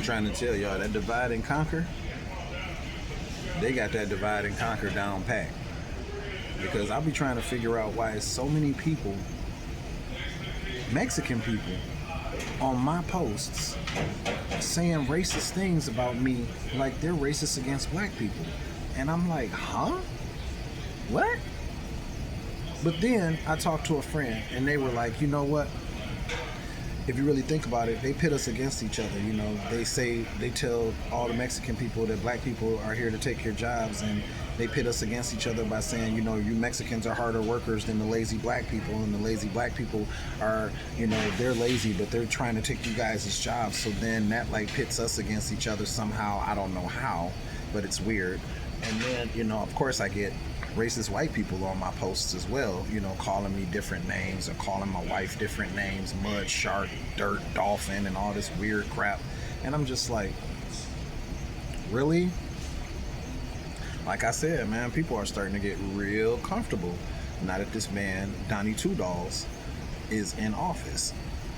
I'm trying to tell y'all that divide and conquer, they got that divide and conquer down pat. Because I'll be trying to figure out why so many people, Mexican people, on my posts saying racist things about me like they're racist against black people. And I'm like, huh? What? But then I talked to a friend and they were like, you know what? If you really think about it, they pit us against each other. You know, they tell all the Mexican people that black people are here to take your jobs, and they pit us against each other by saying, you know, you Mexicans are harder workers than the lazy black people, and the lazy black people are, you know, they're lazy, but they're trying to take you guys' jobs. So then that like pits us against each other somehow. I don't know how, but it's weird. And then, you know, of course I get racist white people on my posts as well, you know, calling me different names or calling my wife different names, mud, shark, dirt, dolphin, and all this weird crap. And I'm just like, really? Like I said, man, people are starting to get real comfortable now that this man, Donnie Two Dolls, is in office.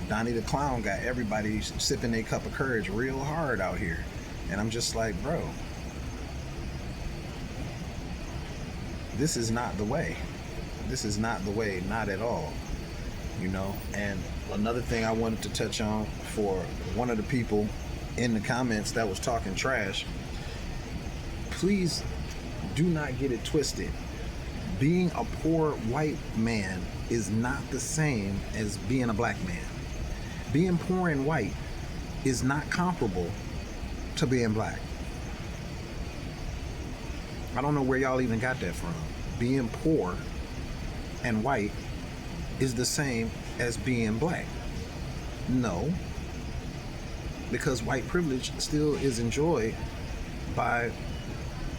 Donnie the Clown got everybody sipping their cup of courage real hard out here. And I'm just like, bro, this is not the way. This is not the way, not at all. You know, and another thing I wanted to touch on for one of the people in the comments that was talking trash, please do not get it twisted. Being a poor white man is not the same as being a black man. Being poor and white is not comparable to being black. I don't know where y'all even got that from. Being poor and white is the same as being black. No, because white privilege still is enjoyed by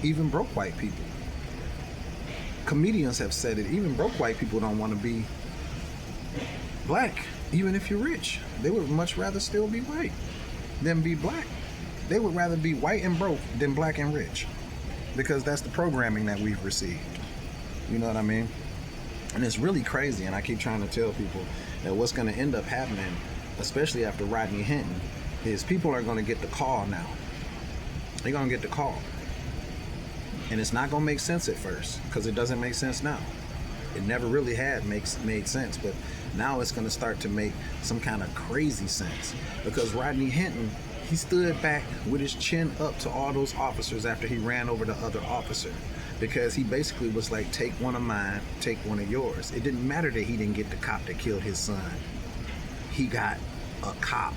even broke white people. Comedians have said it, even broke white people don't want to be black, even if you're rich. They would much rather still be white than be black. They would rather be white and broke than black and rich, because that's the programming that we've received. You know what I mean? And it's really crazy, and I keep trying to tell people that what's going to end up happening, especially after Rodney Hinton, is people are going to get the call now. They're going to get the call. And it's not going to make sense at first, because it doesn't make sense now. It never really had made sense, but now it's going to start to make some kind of crazy sense. Because Rodney Hinton, he stood back with his chin up to all those officers after he ran over the other officer, because he basically was like, take one of mine, take one of yours. It didn't matter that he didn't get the cop that killed his son. He got a cop